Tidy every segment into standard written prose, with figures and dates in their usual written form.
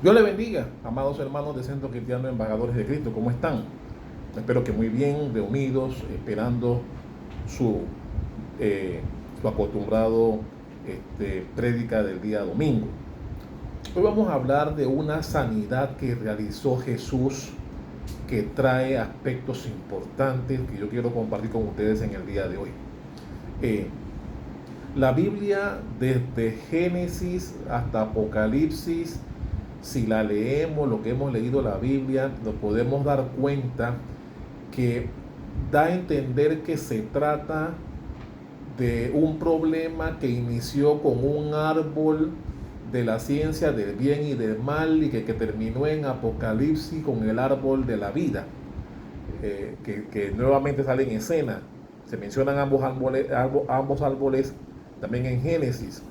Dios le bendiga, amados hermanos de Centro Cristiano Embajadores de Cristo. ¿Cómo están? Espero que muy bien, reunidos, esperando su, su acostumbrado prédica del día domingo. Hoy vamos a hablar de una sanidad que realizó Jesús, que trae aspectos importantes que yo quiero compartir con ustedes en el día de hoy. La Biblia, desde Génesis hasta Apocalipsis, si la leemos, lo que hemos leído la Biblia, nos podemos dar cuenta que da a entender que se trata de un problema que inició con un árbol de la ciencia del bien y del mal y que terminó en Apocalipsis con el árbol de la vida, que nuevamente sale en escena. Se mencionan ambos árboles también en Génesis,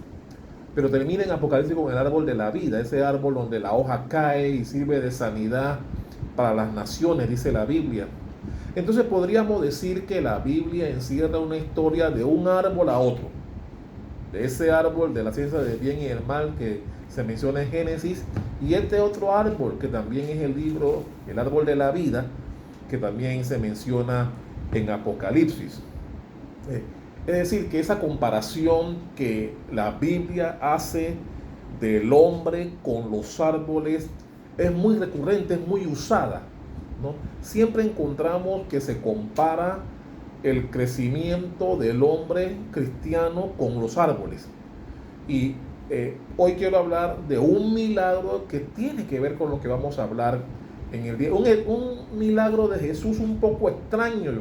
pero termina en Apocalipsis con el árbol de la vida, ese árbol donde la hoja cae y sirve de sanidad para las naciones, dice la Biblia. Entonces podríamos decir que la Biblia encierra una historia de un árbol a otro, de ese árbol de la ciencia del bien y el mal que se menciona en Génesis, y este otro árbol que también es el árbol de la vida, que también se menciona en Apocalipsis. Es decir, que esa comparación que la Biblia hace del hombre con los árboles es muy recurrente, es muy usada, ¿no? Siempre encontramos que se compara el crecimiento del hombre cristiano con los árboles. Y hoy quiero hablar de un milagro que tiene que ver con lo que vamos a hablar en el día. Un milagro de Jesús un poco extraño,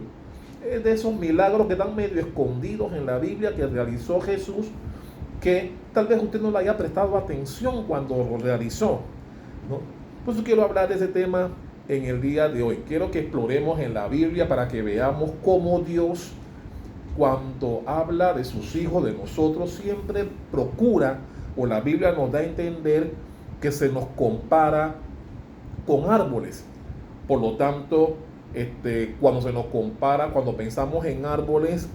de esos milagros que están medio escondidos en la Biblia que realizó Jesús, que tal vez usted no le haya prestado atención cuando lo realizó, ¿no? Por eso quiero hablar de ese tema en el día de hoy. Quiero que exploremos en la Biblia para que veamos cómo Dios, cuando habla de sus hijos, de nosotros, siempre procura, o la Biblia nos da a entender que se nos compara con árboles. Por lo tanto, cuando se nos compara, cuando pensamos en árboles,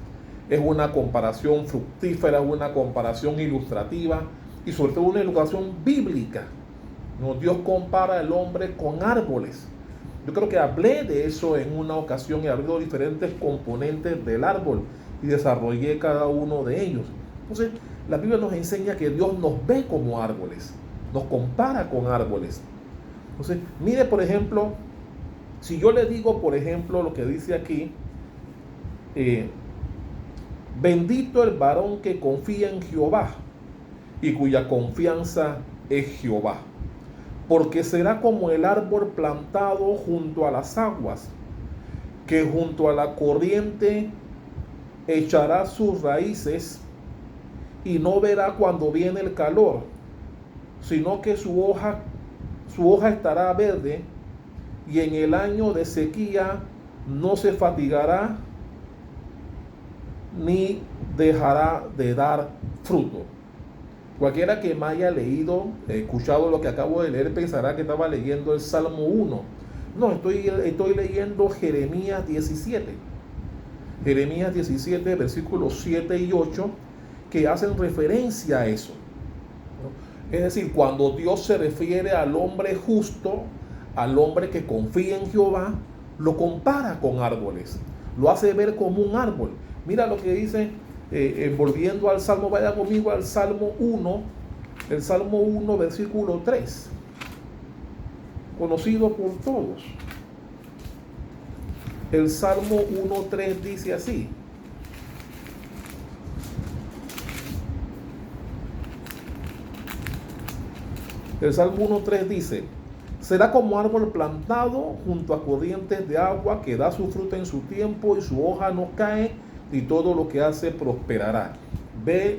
es una comparación fructífera, una comparación ilustrativa y sobre todo una ilustración bíblica, ¿no? Dios compara al hombre con árboles. Yo creo que hablé de eso en una ocasión y hablé de diferentes componentes del árbol y desarrollé cada uno de ellos. Entonces, la Biblia nos enseña que Dios nos ve como árboles, nos compara con árboles. Entonces, mire, por ejemplo, si yo le digo, por ejemplo, lo que dice aquí, bendito el varón que confía en Jehová y cuya confianza es Jehová, porque será como el árbol plantado junto a las aguas, que junto a la corriente echará sus raíces y no verá cuando viene el calor, sino que su hoja estará verde, y en el año de sequía no se fatigará ni dejará de dar fruto. Cualquiera que me haya leído, escuchado lo que acabo de leer, pensará que estaba leyendo el Salmo 1. No, estoy leyendo Jeremías 17. Jeremías 17, versículos 7 y 8, que hacen referencia a eso, ¿no? Es decir, cuando Dios se refiere al hombre justo, al hombre que confía en Jehová, lo compara con árboles, lo hace ver como un árbol. Mira lo que dice, volviendo al Salmo, vaya conmigo al Salmo 1, el Salmo 1, versículo 3, conocido por todos. El Salmo 1:3 dice así: el Salmo 1:3 dice: será como árbol plantado junto a corrientes de agua, que da su fruto en su tiempo y su hoja no cae, y todo lo que hace prosperará. Ve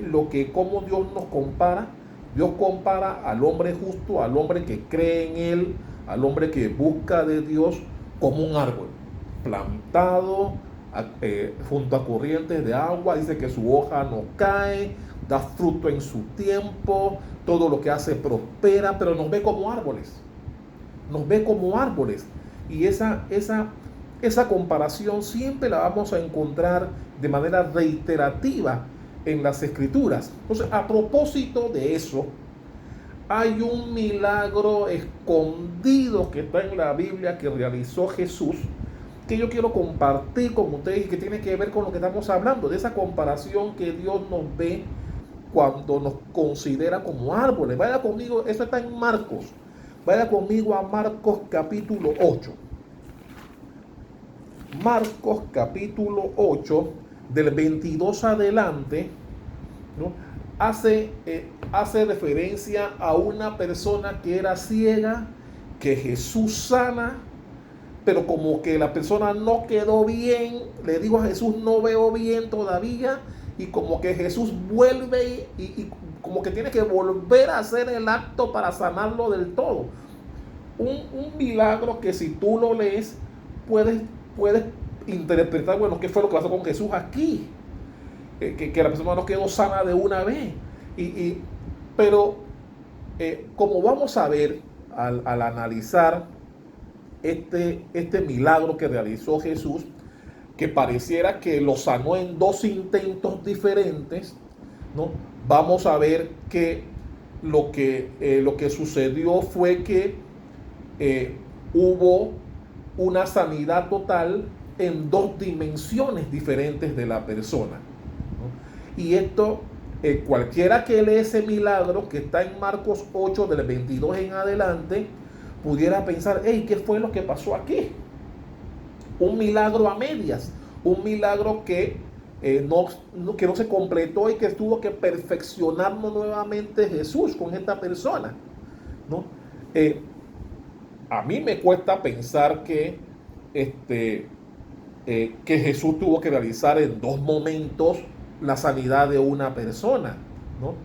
cómo Dios nos compara. Dios compara al hombre justo, al hombre que cree en Él, al hombre que busca de Dios, como un árbol plantado junto a corrientes de agua. Dice que su hoja no cae, da fruto en su tiempo, todo lo que hace prospera, pero nos ve como árboles. Nos ve como árboles. Y esa comparación siempre la vamos a encontrar de manera reiterativa en las Escrituras. Entonces, a propósito de eso, hay un milagro escondido que está en la Biblia que realizó Jesús, que yo quiero compartir con ustedes y que tiene que ver con lo que estamos hablando, de esa comparación que Dios nos ve cuando nos considera como árboles. Vaya conmigo, eso está en Marcos. Vaya conmigo a Marcos capítulo 8. Marcos capítulo 8, del 22 adelante, ¿no? Hace referencia a una persona que era ciega, que Jesús sana, pero como que la persona no quedó bien, le digo a Jesús, no veo bien todavía, y como que Jesús vuelve y como que tiene que volver a hacer el acto para sanarlo del todo. Un milagro que si tú lo lees, puedes interpretar, bueno, ¿qué fue lo que pasó con Jesús aquí? Que la persona no quedó sana de una vez. Pero como vamos a ver al analizar este milagro que realizó Jesús, que pareciera que lo sanó en dos intentos diferentes, ¿no? Vamos a ver que lo que sucedió fue que hubo una sanidad total en dos dimensiones diferentes de la persona, ¿no? Y esto, cualquiera que lee ese milagro que está en Marcos 8, del 22 en adelante, pudiera pensar, hey, ¿qué fue lo que pasó aquí? Un milagro a medias, un milagro que no se completó y que tuvo que perfeccionarnos nuevamente Jesús con esta persona, ¿no? A mí me cuesta pensar que Jesús tuvo que realizar en dos momentos la sanidad de una persona, ¿no?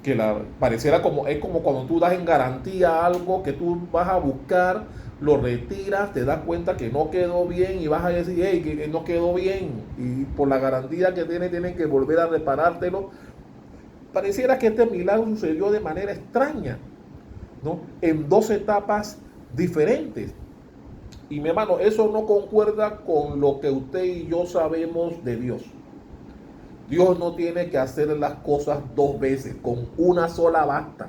Que pareciera es como cuando tú das en garantía algo que tú vas a buscar, lo retiras, te das cuenta que no quedó bien y vas a decir, hey, que no quedó bien, y por la garantía que tienen que volver a reparártelo. Pareciera que este milagro sucedió de manera extraña, ¿no? En dos etapas diferentes. Y mi hermano, eso no concuerda con lo que usted y yo sabemos de Dios. Dios no tiene que hacer las cosas dos veces, con una sola basta.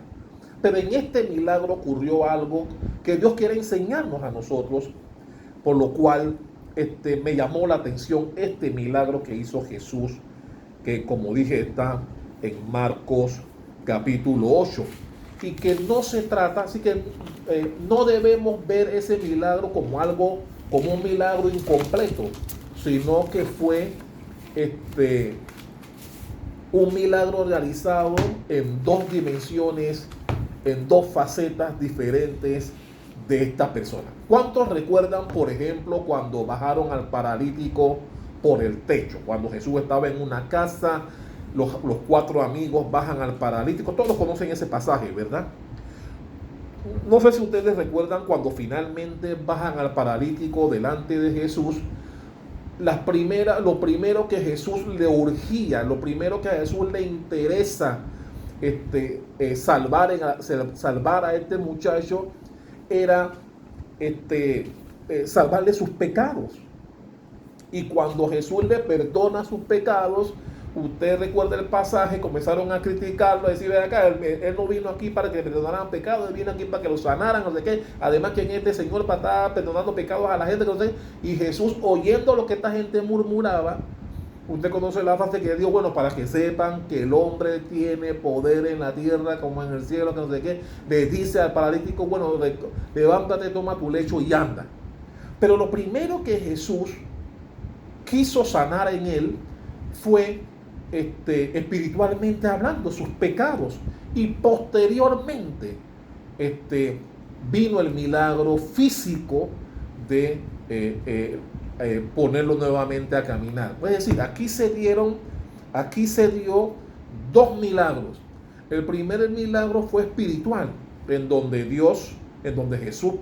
Pero en este milagro ocurrió algo que Dios quiere enseñarnos a nosotros, por lo cual me llamó la atención este milagro que hizo Jesús, que como dije está en Marcos capítulo 8. Y que no se trata, así que no debemos ver ese milagro como un milagro incompleto, sino que fue un milagro realizado en dos dimensiones, en dos facetas diferentes de esta persona. ¿Cuántos recuerdan, por ejemplo, cuando bajaron al paralítico por el techo? Cuando Jesús estaba en una casa, los cuatro amigos bajan al paralítico. Todos conocen ese pasaje, ¿verdad? No sé si ustedes recuerdan cuando finalmente bajan al paralítico delante de Jesús. Lo primero que Jesús le urgía, lo primero que a Jesús le interesa salvar a este muchacho era salvarle sus pecados. Y cuando Jesús le perdona sus pecados, usted recuerda el pasaje, comenzaron a criticarlo, a decir, ven acá, él no vino aquí para que le perdonaran pecados, él vino aquí para que lo sanaran, no sé qué. Además, ¿quién es este señor para estar perdonando pecados a la gente? No sé. Y Jesús, oyendo lo que esta gente murmuraba, usted conoce la frase que Dios, bueno, para que sepan que el hombre tiene poder en la tierra como en el cielo, que no sé qué, le dice al paralítico, bueno, levántate, toma tu lecho y anda. Pero lo primero que Jesús quiso sanar en él fue espiritualmente hablando, sus pecados. Y posteriormente vino el milagro físico de ponerlo nuevamente a caminar. Es decir, aquí se dio dos milagros. El primer milagro fue espiritual, en donde Jesús,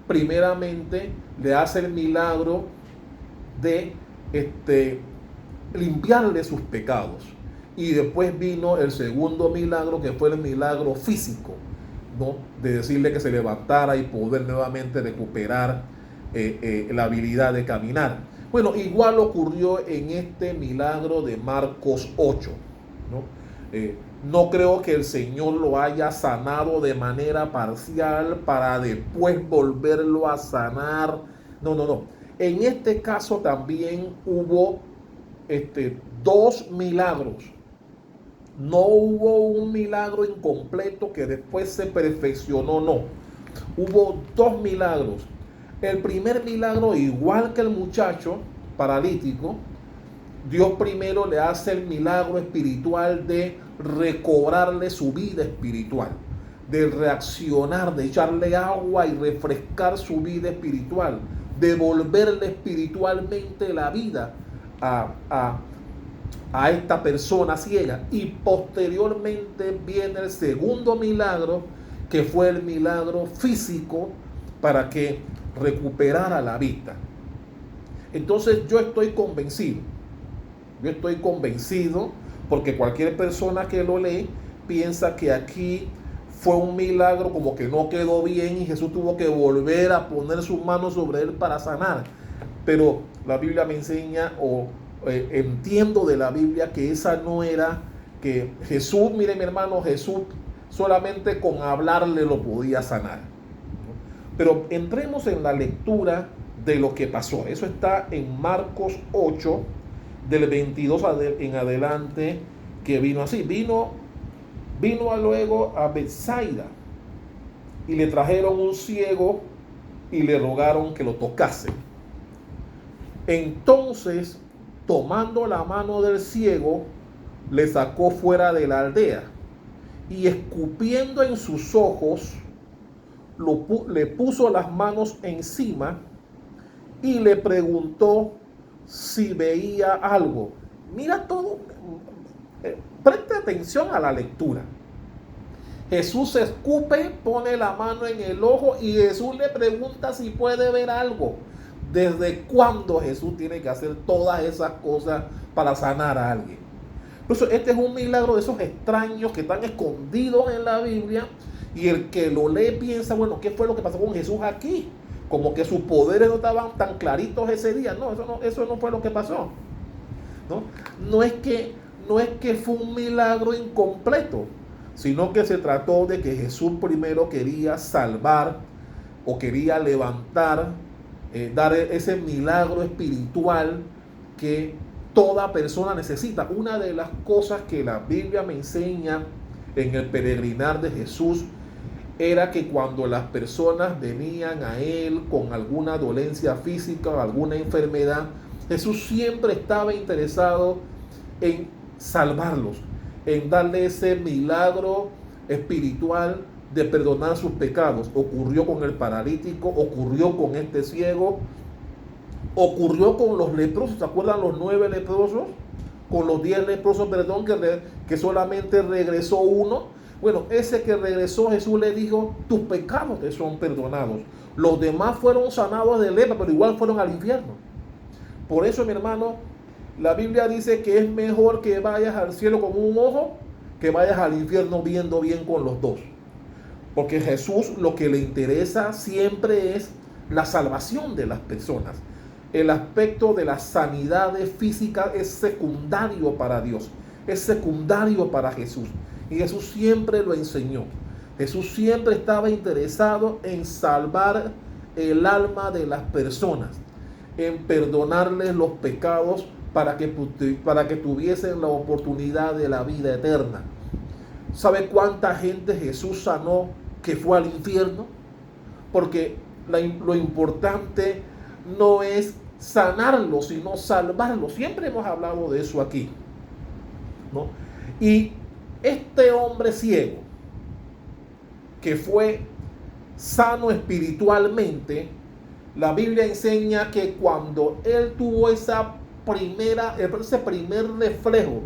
primeramente le hace el milagro de limpiarle sus pecados. Y después vino el segundo milagro, que fue el milagro físico, ¿no? De decirle que se levantara y poder nuevamente recuperar la habilidad de caminar. Bueno, igual ocurrió en este milagro de Marcos 8, ¿no? No creo que el Señor lo haya sanado de manera parcial para después volverlo a sanar. No, no, no. En este caso también hubo dos milagros. No hubo un milagro incompleto que después se perfeccionó, no. Hubo dos milagros. El primer milagro, igual que el muchacho paralítico, Dios primero le hace el milagro espiritual de recobrarle su vida espiritual, de reaccionar, de echarle agua y refrescar su vida espiritual, devolverle espiritualmente la vida a esta persona ciega. Y posteriormente viene el segundo milagro, que fue el milagro físico para que recuperara la vista. Entonces yo estoy convencido porque cualquier persona que lo lee piensa que aquí fue un milagro como que no quedó bien y Jesús tuvo que volver a poner sus manos sobre él para sanar. Pero la Biblia me enseña, entiendo de la Biblia, que esa no era, que Jesús, mire mi hermano, Jesús solamente con hablarle lo podía sanar. Pero entremos en la lectura de lo que pasó. Eso está en Marcos 8, del 22 en adelante, que vino así. Vino luego a Betsaida y le trajeron un ciego y le rogaron que lo tocase. Entonces, tomando la mano del ciego, le sacó fuera de la aldea y escupiendo en sus ojos, le puso las manos encima y le preguntó si veía algo. Mira todo, preste atención a la lectura. Jesús escupe, pone la mano en el ojo y Jesús le pregunta si puede ver algo. ¿Desde cuándo Jesús tiene que hacer todas esas cosas para sanar a alguien? Por eso este es un milagro de esos extraños que están escondidos en la Biblia, y el que lo lee piensa, bueno, ¿qué fue lo que pasó con Jesús aquí? Como que sus poderes no estaban tan claritos ese día. No, eso no fue lo que pasó. No es que fue un milagro incompleto, sino que se trató de que Jesús primero quería salvar o quería levantar, dar ese milagro espiritual que toda persona necesita. Una de las cosas que la Biblia me enseña en el peregrinar de Jesús era que cuando las personas venían a Él con alguna dolencia física o alguna enfermedad, Jesús siempre estaba interesado en salvarlos, en darle ese milagro espiritual de perdonar sus pecados. Ocurrió con el paralítico, ocurrió con este ciego, ocurrió con los leprosos. ¿Se acuerdan los 9 leprosos? Con los 10 leprosos, perdón, que solamente regresó uno. Bueno, ese que regresó, Jesús le dijo, tus pecados te son perdonados. Los demás fueron sanados de lepra, pero igual fueron al infierno. Por eso, mi hermano, la Biblia dice que es mejor que vayas al cielo con un ojo que vayas al infierno viendo bien con los dos. Porque Jesús lo que le interesa siempre es la salvación de las personas. El aspecto de la sanidad física es secundario para Dios, es secundario para Jesús. Y Jesús siempre lo enseñó. Jesús siempre estaba interesado en salvar el alma de las personas, en perdonarles los pecados para que tuviesen la oportunidad de la vida eterna. ¿Sabe cuánta gente Jesús sanó que fue al infierno? Porque lo importante no es sanarlo, sino salvarlo. Siempre hemos hablado de eso aquí, ¿no? Y este hombre ciego, que fue sano espiritualmente, la Biblia enseña que cuando él tuvo ese primer reflejo,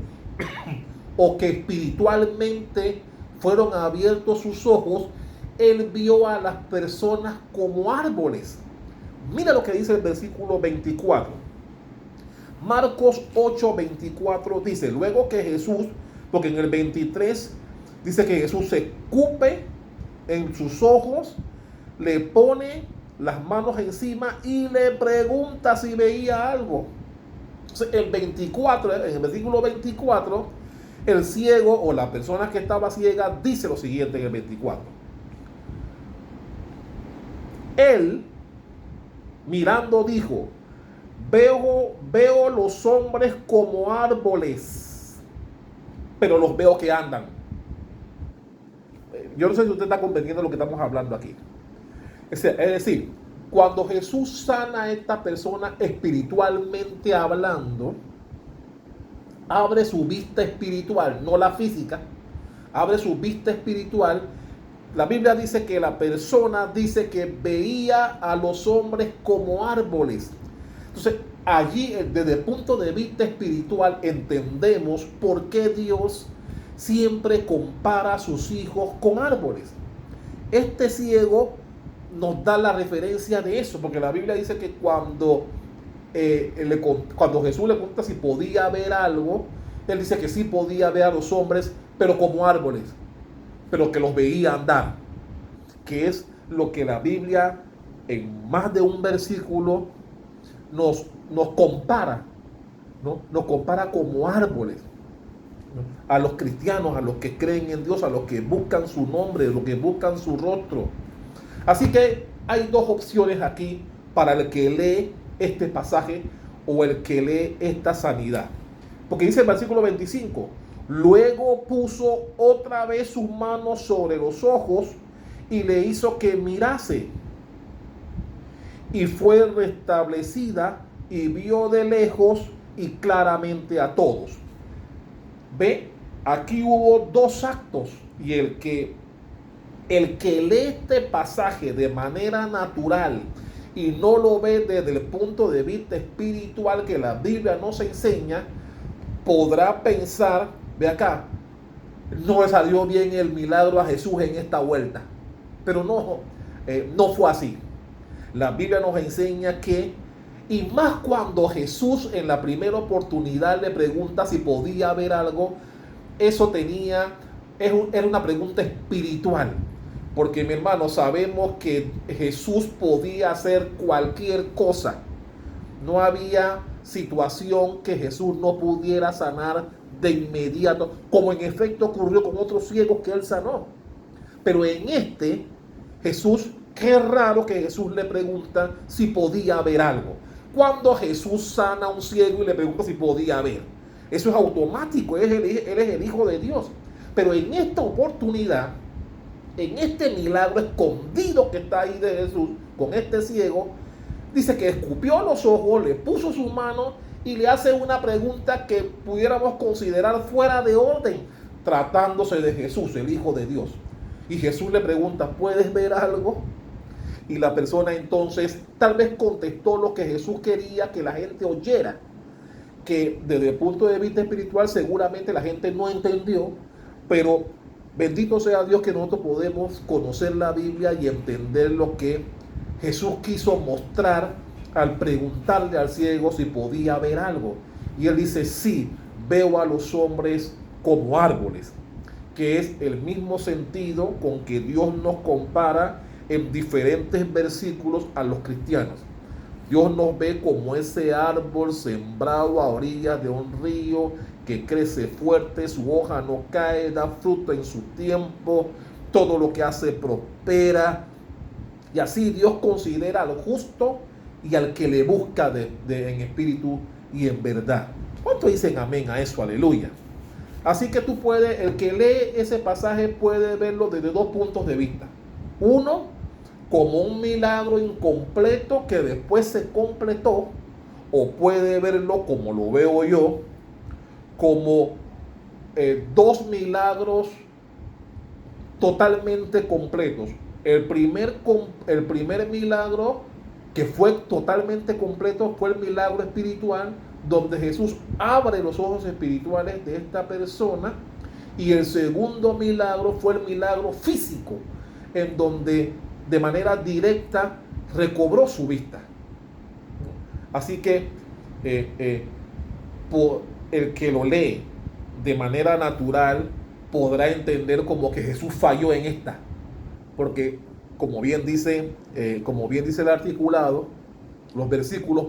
o que espiritualmente fueron abiertos sus ojos, él vio a las personas como árboles. Mira lo que dice el versículo 24. Marcos 8:24 dice, luego que Jesús, porque en el 23 dice que Jesús se escupe en sus ojos, le pone las manos encima y le pregunta si veía algo. Entonces, en el versículo 24 El ciego o la persona que estaba ciega dice lo siguiente en el 24. Él, mirando, dijo: veo los hombres como árboles, pero los veo que andan. Yo no sé si usted está comprendiendo lo que estamos hablando aquí. Es decir, cuando Jesús sana a esta persona espiritualmente hablando, abre su vista espiritual, no la física, abre su vista espiritual. La Biblia dice que la persona dice que veía a los hombres como árboles. Entonces, allí, desde el punto de vista espiritual, entendemos por qué Dios siempre compara a sus hijos con árboles. Este ciego nos da la referencia de eso, porque la Biblia dice que cuando Jesús le pregunta si podía ver algo, él dice que sí podía ver a los hombres, pero como árboles, pero que los veía andar, que es lo que la Biblia en más de un versículo nos compara, ¿no? Nos compara como árboles, ¿no? A los cristianos, a los que creen en Dios, a los que buscan su nombre, a los que buscan su rostro. Así que hay dos opciones aquí para el que lee este pasaje o el que lee esta sanidad. Porque dice el versículo 25: luego puso otra vez sus manos sobre los ojos y le hizo que mirase. Y fue restablecida y vio de lejos y claramente a todos. Ve, aquí hubo dos actos, y el que lee este pasaje de manera natural y no lo ve desde el punto de vista espiritual que la Biblia nos enseña, podrá pensar: ve acá, no le salió bien el milagro a Jesús en esta vuelta. Pero no fue así. La Biblia nos enseña que, y más cuando Jesús en la primera oportunidad le pregunta si podía ver algo, eso era una pregunta espiritual. Porque, mi hermano, sabemos que Jesús podía hacer cualquier cosa. No había situación que Jesús no pudiera sanar de inmediato, como en efecto ocurrió con otros ciegos que él sanó. Pero en Jesús, qué raro que Jesús le pregunta si podía ver algo. Cuando Jesús sana a un ciego y le pregunta si podía ver, eso es automático, él es el Hijo de Dios. Pero en esta oportunidad, en este milagro escondido que está ahí de Jesús con este ciego, dice que escupió los ojos, le puso sus manos y le hace una pregunta que pudiéramos considerar fuera de orden, tratándose de Jesús, el Hijo de Dios. Y Jesús le pregunta: ¿puedes ver algo? Y la persona entonces tal vez contestó lo que Jesús quería que la gente oyera, que desde el punto de vista espiritual seguramente la gente no entendió, pero bendito sea Dios que nosotros podemos conocer la Biblia y entender lo que Jesús quiso mostrar al preguntarle al ciego si podía ver algo. Y él dice: sí, veo a los hombres como árboles, que es el mismo sentido con que Dios nos compara en diferentes versículos a los cristianos. Dios nos ve como ese árbol sembrado a orillas de un río, que crece fuerte, su hoja no cae, da fruto en su tiempo, todo lo que hace prospera. Y así Dios considera al justo y al que le busca en espíritu y en verdad. ¿Cuántos dicen amén a eso? Aleluya. Así que el que lee ese pasaje puede verlo desde dos puntos de vista. Uno, como un milagro incompleto que después se completó, o puede verlo, como lo veo yo, como dos milagros totalmente completos. El primer milagro que fue totalmente completo fue el milagro espiritual, donde Jesús abre los ojos espirituales de esta persona. Y el segundo milagro fue el milagro físico, en donde de manera directa recobró su vista. Así que por el que lo lee de manera natural podrá entender como que Jesús falló en esta, porque como bien dice el articulado, los versículos,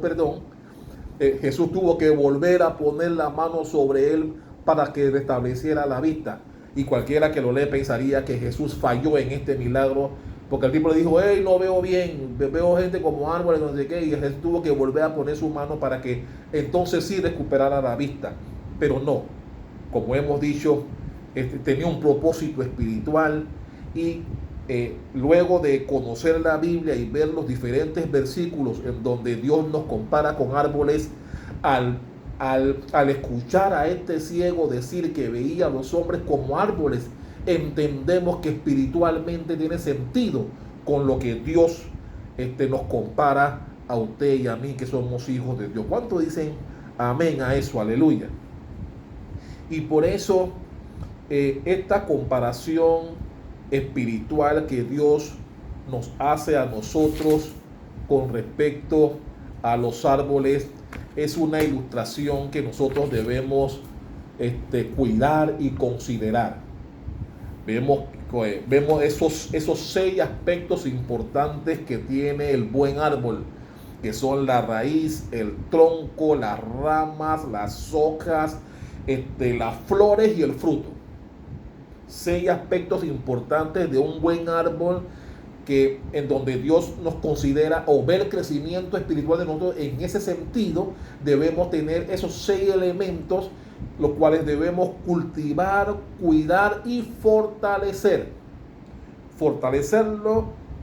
Jesús tuvo que volver a poner la mano sobre él para que restableciera la vista. Y cualquiera que lo lee pensaría que Jesús falló en este milagro, porque el tipo le dijo, hey, no veo bien, veo gente como árboles, no sé qué, y Jesús tuvo que volver a poner su mano para que entonces sí recuperara la vista. Pero no, como hemos dicho, tenía un propósito espiritual y luego de conocer la Biblia y ver los diferentes versículos en donde Dios nos compara con árboles, al escuchar a este ciego decir que veía a los hombres como árboles, entendemos que espiritualmente tiene sentido con lo que Dios nos compara a usted y a mí, que somos hijos de Dios. ¿Cuánto dicen amén a eso? Aleluya. Y por eso esta comparación espiritual que Dios nos hace a nosotros con respecto a los árboles es una ilustración que nosotros debemos cuidar y considerar. Vemos esos 6 aspectos importantes que tiene el buen árbol, que son la raíz, el tronco, las ramas, las hojas, las flores y el fruto. 6 aspectos importantes de un buen árbol que en donde Dios nos considera o ve el crecimiento espiritual de nosotros. En ese sentido debemos tener esos 6 elementos, los cuales debemos cultivar, cuidar y fortalecerlo,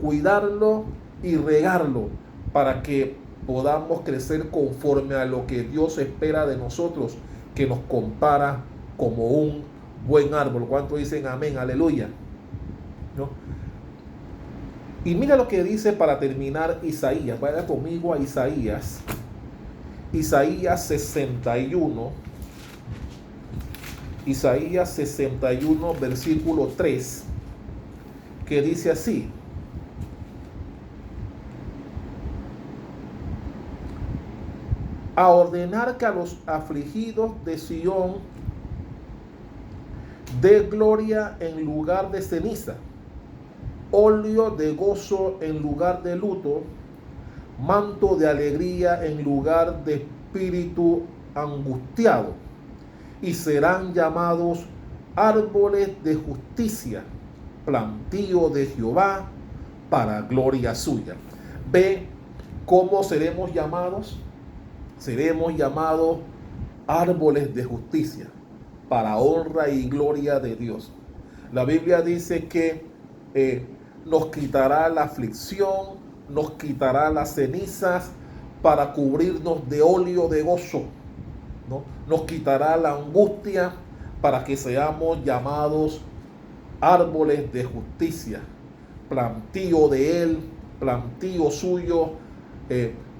cuidarlo y regarlo para que podamos crecer conforme a lo que Dios espera de nosotros, que nos compara como un buen árbol. ¿Cuánto dicen amén? Aleluya. ¿No? Y mira lo que dice para terminar Isaías. Vaya conmigo a Isaías 61. Isaías 61, versículo 3, que dice así: a ordenar que a los afligidos de Sión dé gloria en lugar de ceniza, óleo de gozo en lugar de luto, manto de alegría en lugar de espíritu angustiado, y serán llamados árboles de justicia, plantío de Jehová para gloria suya. ¿Ve cómo seremos llamados? Seremos llamados árboles de justicia para honra y gloria de Dios. La Biblia dice que nos quitará la aflicción, nos quitará las cenizas para cubrirnos de óleo de gozo, ¿no? Nos quitará la angustia para que seamos llamados árboles de justicia, plantío de Él, plantío suyo,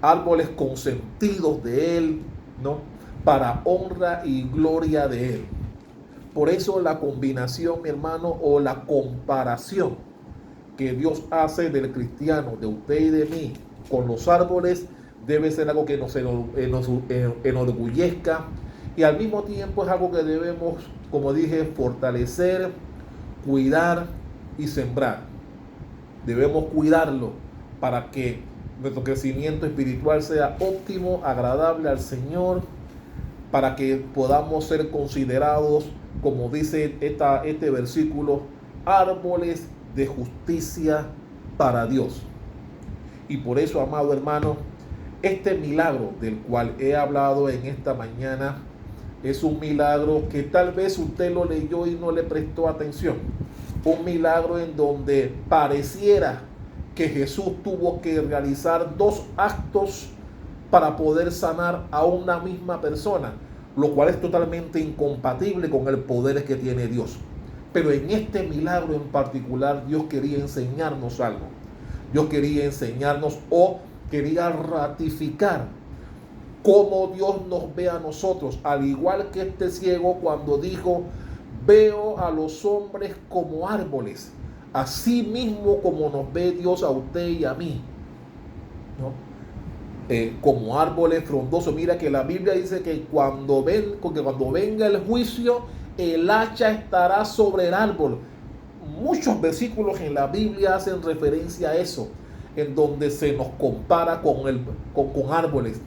árboles consentidos de Él, ¿no? Para honra y gloria de Él. Por eso la combinación, mi hermano, o la comparación que Dios hace del cristiano, de usted y de mí, con los árboles, debe ser algo que nos enorgullezca, y al mismo tiempo es algo que debemos, como dije, fortalecer, cuidar y sembrar. Debemos cuidarlo para que nuestro crecimiento espiritual sea óptimo, agradable al Señor, para que podamos ser considerados, como dice este versículo, árboles de justicia para Dios. Y por eso, amado hermano, este milagro del cual he hablado en esta mañana es un milagro que tal vez usted lo leyó y no le prestó atención. Un milagro en donde pareciera que Jesús tuvo que realizar 2 actos para poder sanar a una misma persona, lo cual es totalmente incompatible con el poder que tiene Dios. Pero en este milagro en particular, Dios quería enseñarnos algo. Dios quería enseñarnos, o quería ratificar cómo Dios nos ve a nosotros, al igual que este ciego cuando dijo: veo a los hombres como árboles, así mismo como nos ve Dios a usted y a mí, ¿no? Como árboles frondosos. Mira que la Biblia dice que cuando venga el juicio, el hacha estará sobre el árbol. Muchos versículos en la Biblia hacen referencia a eso, en donde se nos compara con árboles.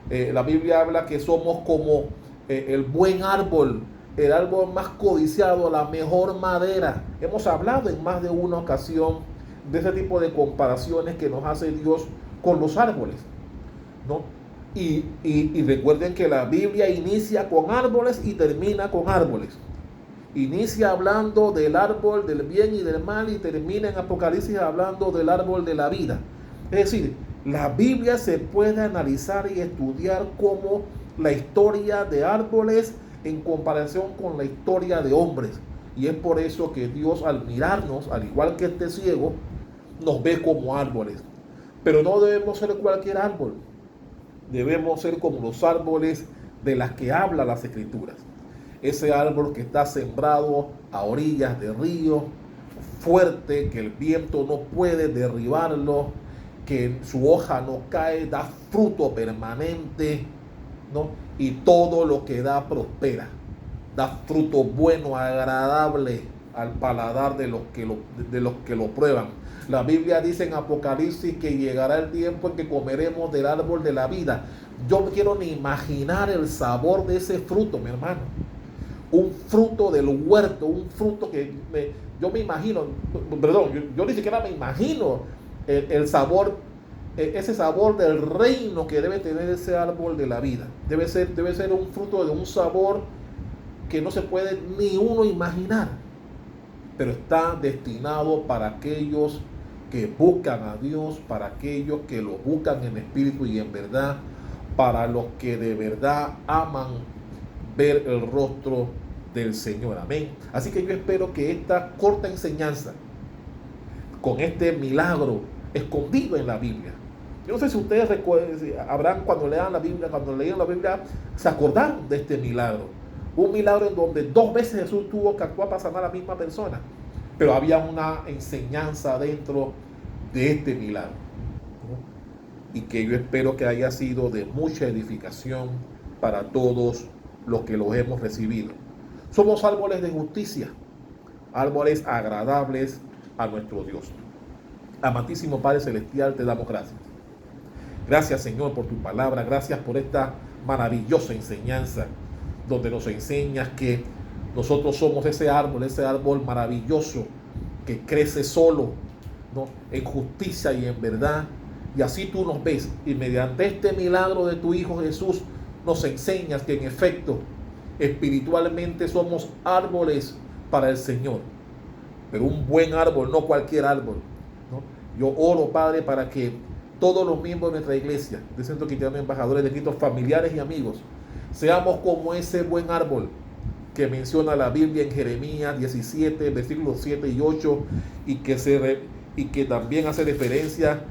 La Biblia habla que somos como el buen árbol, el árbol más codiciado, la mejor madera. Hemos hablado en más de una ocasión de ese tipo de comparaciones que nos hace Dios con los árboles, ¿no? Y recuerden que la Biblia inicia con árboles y termina con árboles. Inicia hablando del árbol del bien y del mal y termina en Apocalipsis hablando del árbol de la vida. Es decir, la Biblia se puede analizar y estudiar como la historia de árboles en comparación con la historia de hombres. Y es por eso que Dios, al mirarnos, al igual que este ciego, nos ve como árboles. Pero no debemos ser cualquier árbol. Debemos ser como los árboles de las que habla las Escrituras. Ese árbol que está sembrado a orillas de río, fuerte, que el viento no puede derribarlo, que su hoja no cae, da fruto permanente, ¿no? Y todo lo que da prospera. Da fruto bueno, agradable al paladar de los que lo prueban. La Biblia dice en Apocalipsis que llegará el tiempo en que comeremos del árbol de la vida. Yo no quiero ni imaginar el sabor de ese fruto, mi hermano. Un fruto del huerto, un fruto que yo me imagino, perdón, yo ni siquiera me imagino el sabor, ese sabor del reino que debe tener ese árbol de la vida. Debe ser un fruto de un sabor que no se puede ni uno imaginar, pero está destinado para aquellos que buscan a Dios, para aquellos que lo buscan en espíritu y en verdad, para los que de verdad aman ver el rostro del Señor. Amén. Así que yo espero que esta corta enseñanza, con este milagro escondido en la Biblia, yo no sé si ustedes recuerdan, habrán cuando lean la Biblia, se acordaron de este milagro. Un milagro en donde 2 veces Jesús tuvo que actuar para sanar a la misma persona, pero había una enseñanza dentro de este milagro, ¿no? Y que yo espero que haya sido de mucha edificación para todos los que los hemos recibido. Somos árboles de justicia, árboles agradables a nuestro Dios. Amantísimo Padre Celestial, te damos gracias. Gracias, Señor, por tu palabra. Gracias por esta maravillosa enseñanza donde nos enseñas que nosotros somos ese árbol maravilloso que crece solo, ¿no?, en justicia y en verdad. Y así tú nos ves. Y mediante este milagro de tu Hijo Jesús nos enseñas que en efecto espiritualmente somos árboles para el Señor. Pero un buen árbol, no cualquier árbol, ¿no? Yo oro, Padre, para que todos los miembros de nuestra iglesia, de Centro Cristiano Embajadores de Cristo, familiares y amigos, seamos como ese buen árbol que menciona la Biblia en Jeremías 17, versículos 7 y 8, y que también hace referencia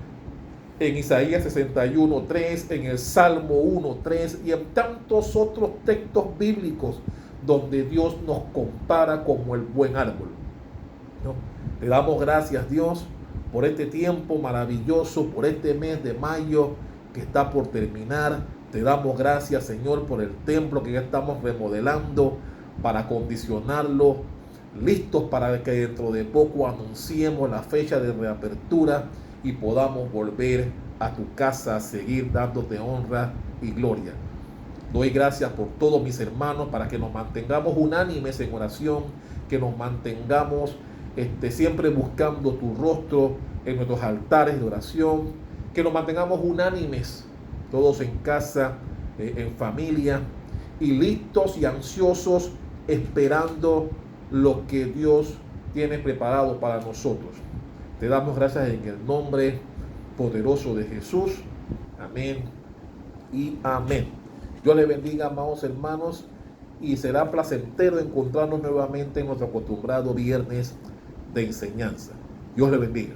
en Isaías 61, 3, en el Salmo 1, 3 y en tantos otros textos bíblicos donde Dios nos compara como el buen árbol, ¿no? Le damos gracias, Dios, por este tiempo maravilloso, por este mes de mayo que está por terminar. Te damos gracias, Señor, por el templo que ya estamos remodelando para acondicionarlo, listos para que dentro de poco anunciemos la fecha de reapertura y podamos volver a tu casa a seguir dándote honra y gloria. Doy gracias por todos mis hermanos, para que nos mantengamos unánimes en oración, que nos mantengamos siempre buscando tu rostro en nuestros altares de oración, que nos mantengamos unánimes todos en casa, en familia, y listos y ansiosos esperando lo que Dios tiene preparado para nosotros. Te damos gracias en el nombre poderoso de Jesús. Amén y amén. Dios les bendiga, amados hermanos, y será placentero encontrarnos nuevamente en nuestro acostumbrado viernes de enseñanza. Dios les bendiga.